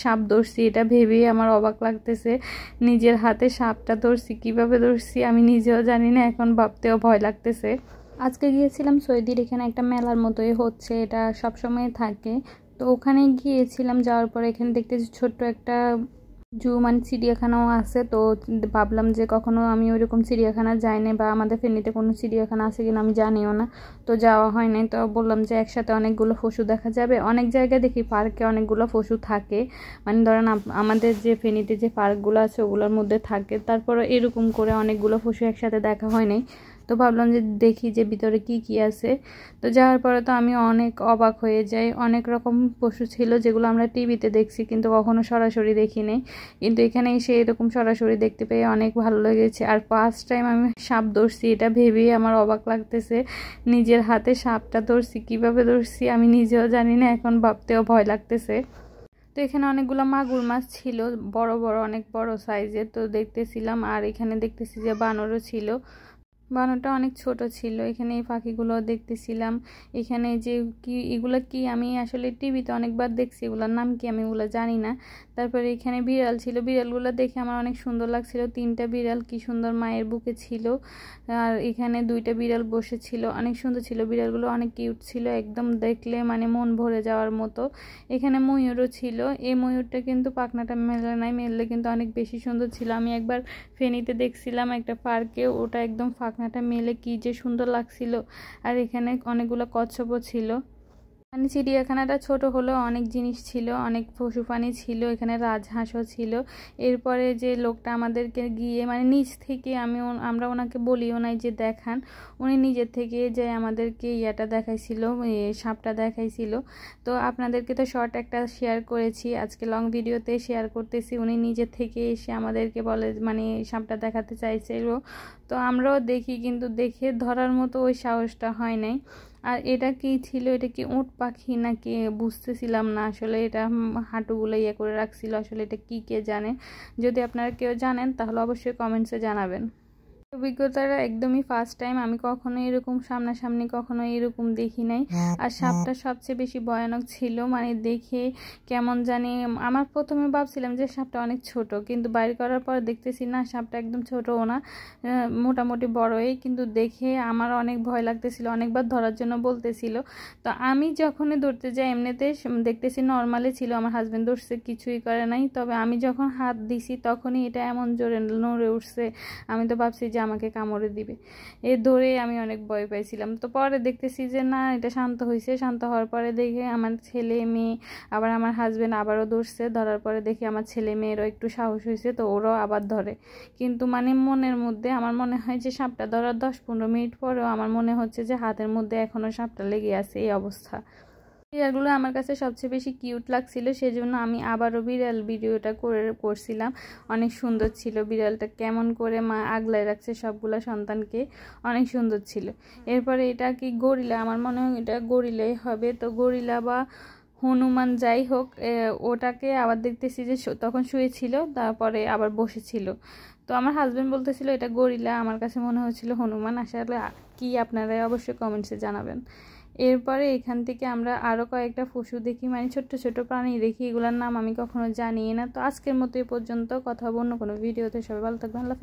সাপ ধরছি এটা ভেবেই আমার অবাক লাগতেছে। নিজের হাতে সাপটা ধরছি, কিভাবে ধরছি আমি নিজেও জানি না, এখন ভাবতেও ভয় লাগতেছে। আজকে গিয়েছিলাম সৌদির, এখানে একটা মেলার মতোই হচ্ছে, এটা সব সময় থাকে। তো ওখানে গিয়েছিলাম, যাওয়ার পরে এখানে দেখতেছি ছোট্ট একটা জু মানে চিড়িয়াখানাও আছে। তো ভাবলাম যে কখনো আমি ওইরকম চিড়িয়াখানা যাইনি, বা আমাদের ফেনীতে কোনো চিড়িয়াখানা আছে কিনা আমি জানিও না, তো যাওয়া হয় নাই। তো বললাম যে একসাথে অনেকগুলো পশু দেখা যাবে। অনেক জায়গায় দেখি পার্কে অনেকগুলো পশু থাকে, মানে ধরেন আমাদের যে ফেনীতে যে পার্কগুলো আছে ওগুলোর মধ্যে থাকে, তারপরে এরকম করে অনেকগুলো পশু একসাথে দেখা হয় নাই। তো ভাবলাম যে দেখি যে ভিতরে কি কি আছে। তো যাওয়ার পরে তো আমি অনেক অবাক হয়ে যাই। অনেক রকম পশু ছিল যেগুলো আমরা টিভিতে দেখছি কিন্তু কখনো সরাসরি দেখি নাই, কিন্তু এখানে এসে এরকম সরাসরি দেখতে পেয়ে অনেক ভালো লেগেছে। আর ফার্স্ট টাইম আমি সাপ ধরছি এটা ভেবেই আমার অবাক লাগতেছে। নিজের হাতে সাপটা ধরছি, কিভাবে ধরছি আমি নিজেও জানি না, এখন ভাবতেও ভয় লাগতেছে। তো এখানে অনেকগুলো মাগুর মাছ ছিল, বড় বড় অনেক বড় সাইজের, তো দেখতেছিলাম। আর এখানে দেখতেছি যে বানরও ছিল, বানরটা অনেক ছোট ছিল। এখানে এই পাখিগুলো দেখতেছিলাম। এখানে যে কি এগুলো কি আমি আসলে টিভিতে অনেকবার দেখছি, এগুলোর নাম কি আমি এগুলো জানি না। তারপরে এখানে বিড়াল ছিল, বিড়ালগুলো দেখে আমার অনেক সুন্দর লাগছিল। 3টা বিড়াল কি সুন্দর মায়ের বুকে ছিল। আর এখানে 2টা বিড়াল বসেছিল, অনেক সুন্দর ছিল। বিড়ালগুলো অনেক কিউট ছিল, একদম দেখলে মানে মন ভরে যাওয়ার মতো। এখানে ময়ূরও ছিল, এই ময়ূরটা কিন্তু পাখনাটা মেলে নাই, মেললে কিন্তু অনেক বেশি সুন্দর ছিল। আমি একবার ফেনীতে দেখছিলাম একটা পার্কে, ওটা একদম পাখনাটা মেলে কি যে সুন্দর লাগছিল। আর এখানে অনেকগুলো কচ্ছপও ছিল। মানে চিড়িয়াখানাটা ছোট হলেও অনেক জিনিস ছিল, অনেক পশু প্রাণী ছিল, এখানে রাজহাঁসও ছিল। এরপরে যে লোকটা আমাদেরকে গিয়ে মানে নিজ থেকে আমরা ওনাকে বলিও নাই যে দেখান, উনি নিজের থেকে যে আমাদেরকে ইয়াটা দেখাইছিল, সাপটা দেখাইছিল। তো আপনাদেরকে তো শর্ট একটা শেয়ার করেছি, আজকে লং ভিডিওতে শেয়ার করতেছি। উনি নিজের থেকে এসে আমাদেরকে বলে মানে সাপটা দেখাতে চাইছিল। তো আমরাও দেখি, কিন্তু দেখে ধরার মতো ওই সাহসটা হয় নাই। আর এটা কি ছিল, এটা কি উট পাখি নাকি বুঝতেছিলাম না আসলে। এটা হাঁটুগুলো ইয়ে করে রাখছিল, আসলে এটা কি কে জানে। যদি আপনারা কেউ জানেন তাহলে অবশ্যই কমেন্টসে জানাবেন। অভিজ্ঞতাটা একদমই ফার্স্ট টাইম, আমি কখনো এরকম সামনাসামনি কখনো এরকম দেখি নাই। আর সাপটা সবচেয়ে বেশি ভয়ানক ছিল, মানে দেখে কেমন জানি। আমার প্রথমে ভাবছিলাম যে সাপটা অনেক ছোট, কিন্তু বাইর করার পর দেখতেছি না, সাপটা একদম ছোটও না, মোটামুটি বড়ই। কিন্তু দেখে আমার অনেক ভয় লাগতেছিল, অনেকবার ধরার জন্য বলতেছিল। তো আমি যখনই ধরতে যাই এমনিতে দেখতেছি নর্মালি ছিল, আমার হাজব্যান্ড ধরছে কিছুই করে নাই। তবে আমি যখন হাত দিছি তখনই এটা এমন জোরে নড়ে উঠছে, আমি তো ভাবছি যে আমাকে কামড়ে দিবে। এ ধরে আমি অনেক ভয় পাইছিলাম। তো পরে দেখতেছি যে না, এটা শান্ত হয়েছে। শান্ত হওয়ার পরে দেখে আমার ছেলে মেয়ে, আবার আমার হাজব্যান্ড আবারও ধরছে। ধরার পরে দেখি আমার ছেলে মেয়েরও একটু সাহস হয়েছে, তো ওরাও আবার ধরে। কিন্তু মানে মনের মধ্যে আমার মনে হয় যে সাপটা ধরার 10-15 মিনিট পরেও আমার মনে হচ্ছে যে হাতের মধ্যে এখনো সাপটা লেগে আছে, এই অবস্থা। বিড়ালগুলো আমার কাছে সবচেয়ে বেশি কিউট লাগছিল, সেজন্য আমি আবারও বিড়াল ভিডিওটা করছিলাম। অনেক সুন্দর ছিল বিড়ালটা, কেমন করে মা আগলায় রাখছে সবগুলা সন্তানকে, অনেক সুন্দর ছিল। এরপরে এটা কি গরিলা, আমার মনে হয় এটা গরিলাই হবে। তো গরিলা বা হনুমান যাই হোক, ওটাকে আবার দেখতেছি যে তখন শুয়েছিল, তারপরে আবার বসেছিল। তো আমার হাজব্যান্ড বলতেছিল এটা গরিলা, আমার কাছে মনে হচ্ছিল হনুমান। আসলে কি আপনারা অবশ্যই কমেন্টসে জানাবেন। এরপরে এখান থেকে আমরা আরও কয়েকটা পশু দেখি, মানে ছোট্ট ছোট প্রাণী দেখি, এগুলোর নাম আমি কখনো জানি না। তো আজকের মতো এ পর্যন্ত, কথা হবে অন্য কোনো ভিডিওতে। সবাই ভালো থাকবেন, আল্লাহ হাফেজ।